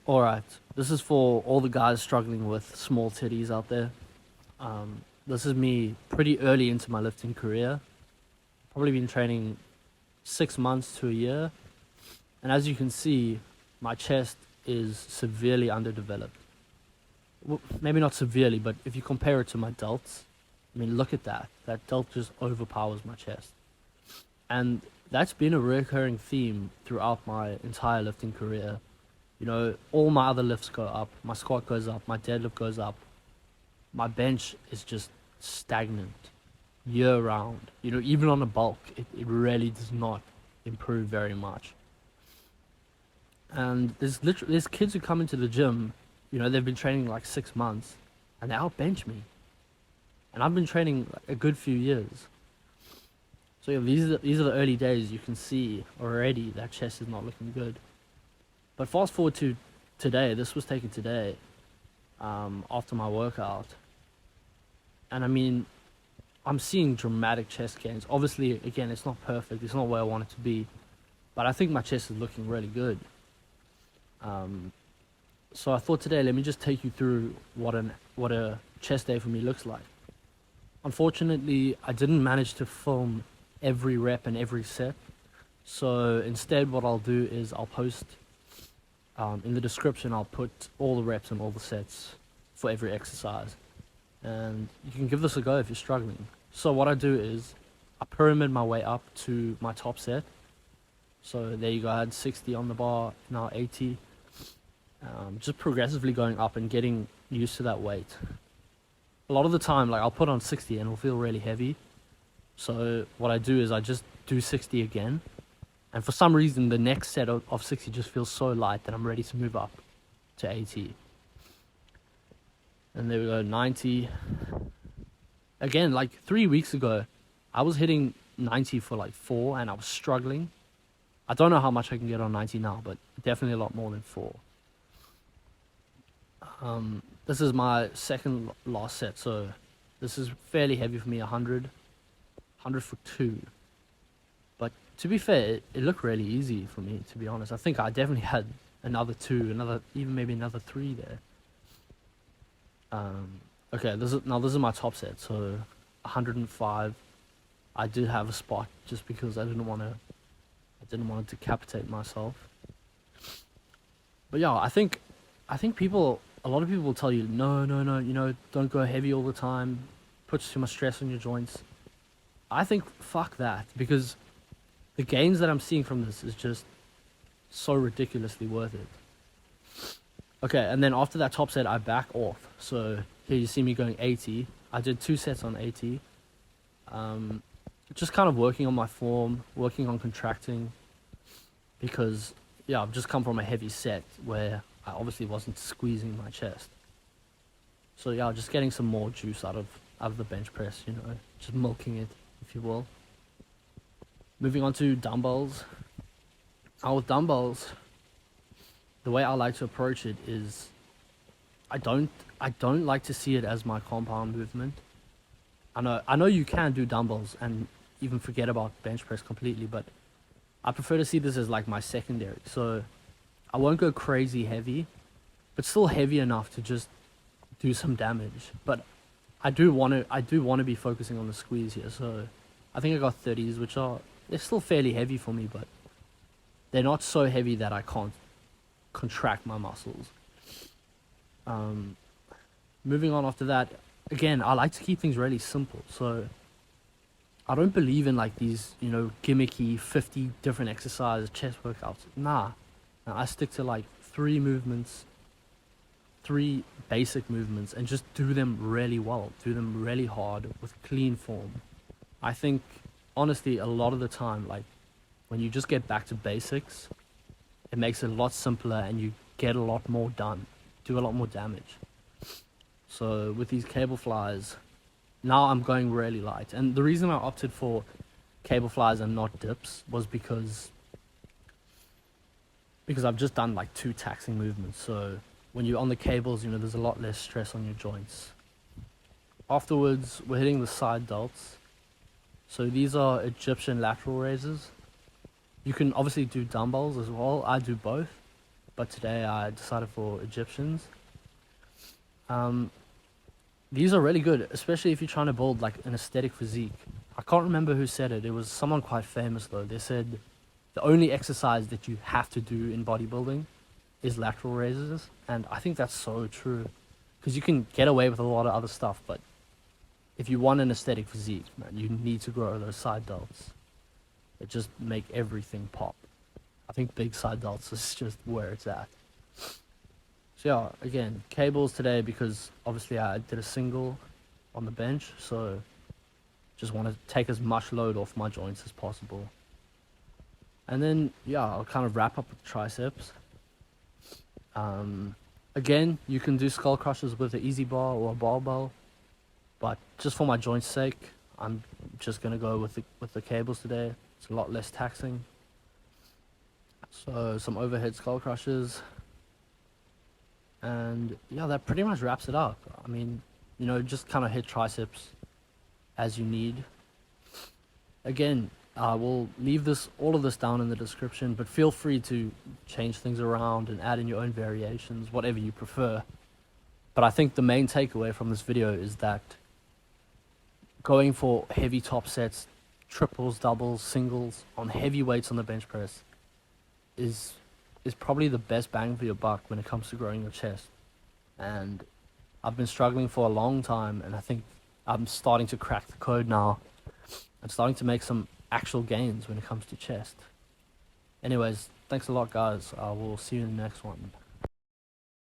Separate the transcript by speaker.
Speaker 1: Alright, this is for all the guys struggling with small titties out there. This is me pretty early into my lifting career. Probably been training 6 months to a year. And as you can see, my chest is severely underdeveloped. Well, maybe not severely, but if you compare it to my delts, I mean, look at that. That delt just overpowers my chest. And that's been a recurring theme throughout my entire lifting career. You know, all my other lifts go up, my squat goes up, my deadlift goes up. My bench is just stagnant year round. You know, even on a bulk, it really does not improve very much. And there's kids who come into the gym, you know, they've been training like 6 months and they outbench me. And I've been training like a good few years. So yeah, these are the early days. You can see already that chest is not looking good. But fast forward to today, this was taken today, after my workout. And I mean, I'm seeing dramatic chest gains. Obviously, again, it's not perfect. It's not where I want it to be. But I think my chest is looking really good. So I thought today, let me just take you through what a chest day for me looks like. Unfortunately, I didn't manage to film every rep and every set. So instead, what I'll do is I'll post in the description, I'll put all the reps and all the sets for every exercise. And you can give this a go if you're struggling. So what I do is I pyramid my way up to my top set. So there you go, I had 60 on the bar, now 80. Just progressively going up and getting used to that weight. A lot of the time, like I'll put on 60 and it'll feel really heavy. So what I do is I just do 60 again. And for some reason, the next set of 60 just feels so light that I'm ready to move up to 80. And there we go, 90. Again, like 3 weeks ago, I was hitting 90 for like 4 and I was struggling. I don't know how much I can get on 90 now, but definitely a lot more than 4. This is my second last set, so this is fairly heavy for me, 100 for 2. But to be fair, it looked really easy for me, to be honest. I think I definitely had another 2, even maybe another 3 there. Okay, this is my top set, so 105. I did have a spot just because I didn't want to decapitate myself. But yeah, I think a lot of people will tell you, no, you know, don't go heavy all the time, puts too much stress on your joints. I think fuck that, because the gains that I'm seeing from this is just so ridiculously worth it. Okay, and then after that top set, I back off. So here you see me going 80. I did 2 sets on 80. Just kind of working on my form, working on contracting, because yeah, I've just come from a heavy set where I obviously wasn't squeezing my chest. So yeah, just getting some more juice out of the bench press, you know, just milking it, if you will. Moving on to dumbbells. Now with dumbbells, the way I like to approach it is I don't like to see it as my compound movement. I know you can do dumbbells and even forget about bench press completely, but I prefer to see this as like my secondary. So I won't go crazy heavy, but still heavy enough to just do some damage. But I do want to be focusing on the squeeze here. So I think I got 30s, which they're still fairly heavy for me, but they're not so heavy that I can't contract my muscles. Moving on after that, again, I like to keep things really simple. So I don't believe in like these, you know, gimmicky 50 different exercise chest workouts. Nah, I stick to like 3 movements, 3 basic movements, and just do them really well, do them really hard with clean form. I think, honestly, a lot of the time, like when you just get back to basics, it makes it a lot simpler and you get a lot more done, do a lot more damage. So with these cable flies, now I'm going really light. And the reason I opted for cable flies and not dips was because I've just done like 2 taxing movements. So when you're on the cables, you know, there's a lot less stress on your joints. Afterwards, we're hitting the side delts. So these are Egyptian lateral raises. You can obviously do dumbbells as well. I do both. but today I decided for Egyptians. These are really good, especially if you're trying to build like an aesthetic physique. I can't remember who said it. It was someone quite famous though. They said the only exercise that you have to do in bodybuilding is lateral raises, and I think that's so true. Because you can get away with a lot of other stuff, but if you want an aesthetic physique, man, you need to grow those side delts. It just make everything pop. I think big side delts is just where it's at. So yeah, again, cables today because obviously I did a single on the bench, so just want to take as much load off my joints as possible. And then yeah, I'll kind of wrap up with triceps. Again, you can do skull crushers with an easy bar or a barbell, but just for my joint's sake, I'm just gonna go with the cables today. It's a lot less taxing. So some overhead skull crushers. And yeah, that pretty much wraps it up. I mean, just kind of hit triceps as you need. Again, I will leave all of this down in the description, but feel free to change things around and add in your own variations, whatever you prefer. But I think the main takeaway from this video is that going for heavy top sets, triples, doubles, singles on heavy weights on the bench press is probably the best bang for your buck when it comes to growing your chest. And I've been struggling for a long time, and I think I'm starting to crack the code now. I'm starting to make some actual gains when it comes to chest. Anyways, thanks a lot, guys. I will see you in the next one.